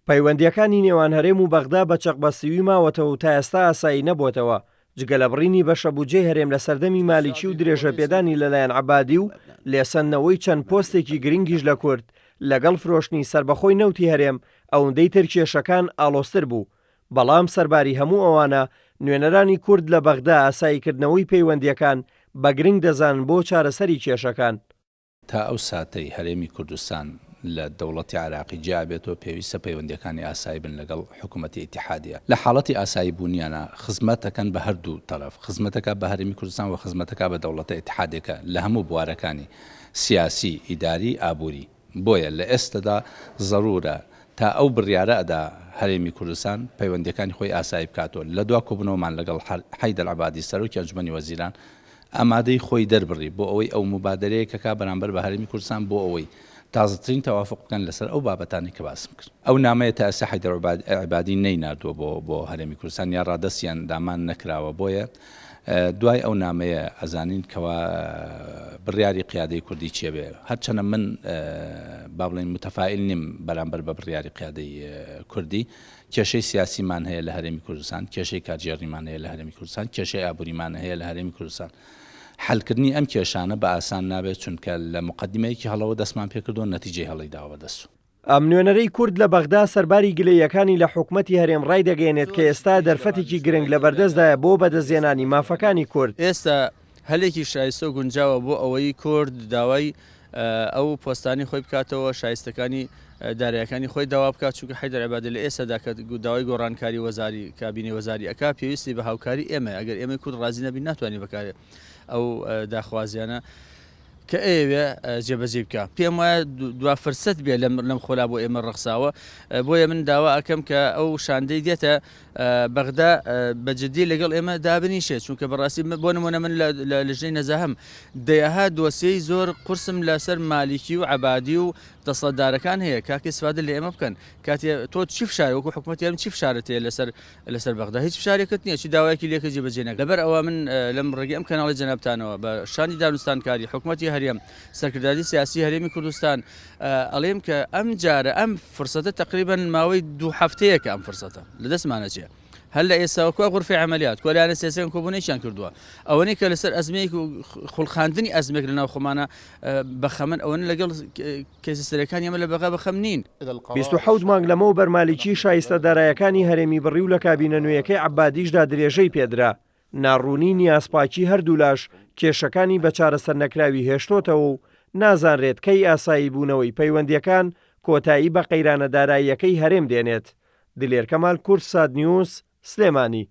پەیوەندیەکانی نێوان هەرێم و بەغدا بە چەقبەستیوی ماوەتەوە و تا ئێستا ئاسایی نەبووتەوە جگە لە بڕینی بەشەبوجێی هەرێم لە سەردەمی مالیکی و درێژەپێدانی لەلایەن عەبادی و لێسەندنەوەی چەند پۆستێکی گرنگیش لە کورد لەگەڵ فرۆشتنی سربەخۆی نەوتی هەرێم ئەوەندەی تر کێشەکان ئاڵۆزتر بوو. بەڵام سەرباری هەموو ئەوانە نوێنەرانی کورد لە بەغدا ئاساییکردنەوەی پەیوەندیەکان بە گرنگ دەزانن بۆ چارەسەری کێشەکان. تا ئەو ساتەی هەرێمی کوردستان لە دەوڵەتی عراقی جیابێتەوە پێویستە پەیوەندیەکانی ئاسایی بن لەگەڵ حکوومەتی ئیتیحادیە. لە حاڵەتی ئاسایی بوونیانە خزمەتەکەن بە هەردوو تەرەف، خزمەتەکە بە هەرێمی کوردستان و خزمەتەکە بە دەوڵەتە ئیتیحادیەکە لە هەموو بوارەکانی سیاسی، ئیداری، ئابووری. بۆیە لە ئێستادا ضرورە تا ئەو بڕیارە ئەدا هەرێمی کوردستان پەیوەندیەکانی خۆی ئاسایی بکاتەوە. لە دوا کۆبوونەوەمان لەگەڵ حەیدەر عەبادی سەرۆکی ئەنجومەنی وەزیران ئامادەی خۆی دەربڕی بۆ ئەوەی ئەو مبادرەیە کە بەرامبەر بە هەرێمی کوردستان بۆ ئەوەی تازەترین تەوافق بکەن لەسەر ئەو بابەتانی کە باسم کرد. ئەو نامەیە تا ئێستا حەیدەر عەبادی نەیناردووە بۆ هەرێمی کوردستان یا ڕادەستیان دامان نەکراوە. بۆیە دوای ئەو نامەیە ئەزانین کەوا بڕیاری قیادەی کوردی چێ بێ. هەرچەنە من با بڵێن متەفائیل نیم بەرامبەر بە بڕیاری قیادەی کوردی. کێشەی سیاسیمان هەیە لە هەرێمی کوردستان، کێشەی کارژێڕیمان هەیە لە هەرێمی کوردستان، کێشەی ئابووریمان هەیە لە هەرێمی کوردستان. حلکردنی ئەم کێشانە بە ئاسان نابێت چونکە لە مقدمەیەکی هەڵەوە دەستمان پێکردو نەتیجەی هەڵی داوە دەست. ئەم نوێنەرەی کورد لە بەغدا سەرباری گلەیەکانی لە حکوومەتی هەرێم ڕای دەگەێنێت کە ئێستا دەرفەتێکی گرنگ لە بەردەستدایە بۆ بەدەستێنانی مافەکانی کورد. ئێستا هەلێکی شایستە و گونجاوە بۆ ئەوەی کورد داوای ئەو پۆستانی خۆی بکاتەوە، شایستەکانی دارایەکانی خۆی داوا بکات، چونکە حەیدەر عەبادی لە ئێستادا کە داوای گۆڕانکاری وەزاری کابینی وەزاری ئەکا پێویستی بە هاوکاری ئێمە. ئەگەر ئێمە کورد ڕازی نەبین ناتوانین بەکارێ ئەو داخوازیانە کە ئێوێ جێبەجێ بکە. پێم وایە دوا فرسەت بێ لەم خۆلا بۆ ئێمە ڕەخساوە. بۆیە من داوا ئەکەم کە ئەو شاندەی دێتە بەغدا بەجددی لەگەڵ ئێمە دابنیشێت، چونکە بەڕاستی بۆ نمونە من لە ژنەی نەزاهەم دەیەها دۆسیەی زۆر قورسم لەسەر مالیکی و عەبادی و دەسەڵاتدارەکان هەیە کاکە سوادە لە ئێمە بکەن. کاتێ تۆ چی فشار وەکو حکوومەتیان چی فشارت هەیە لەسەر بەغدا؟ هیچ فشارێکت نییە، چی داوایەکی لێکە جێبەجێ نەکرێت. لەبەر ئەوە من لەم ڕێگەی ئەم کەناڵی جەنابتانەوە بە شانی دانوستانکاری حکوومەتی هەرێم، سەرکرداری سیاسی هەرێمی کوردستان ئەڵێم کە ئەم جارە ئەم فرسەتە تقریباً ماوەی 2 هەفتەیەکە ئەم فرسەتە لەدەستمانە چێ. هەل لە ئێستاوەکوە غورفەی عەمەلیات کۆلایەنە سیاسییان کۆبوونەیەکیان کردووە. ئەوەنەی کە لەسەر ئەزمەیەک و خوڵخاندنی ئەزمێک لەناو خۆمانە بەخەمن ئەوەنە لەگەڵ کێسی سەرەکانی ئەمە لە بەغا بەخەم نین. 27 مانگ لەمەوە بەرمالیکی شایستە دارایەکانی هەرێمی بڕی و لە کابینە نوێیەکەی عەبادیشدا درێژەی پێدرا. ناڕوونی نیازپاکی هەردوو لاش کێشەکانی بە چارەسەر نەکراوی هێشتۆتەوە و نازانرێت کەی ئاسایی بوونەوەی پەیوەندیەکان کۆتایی بە قەیرانە داراییەکەی هەرێم دێنێت. دلێر کەمال، کورد سات نیوز، سلێمانی.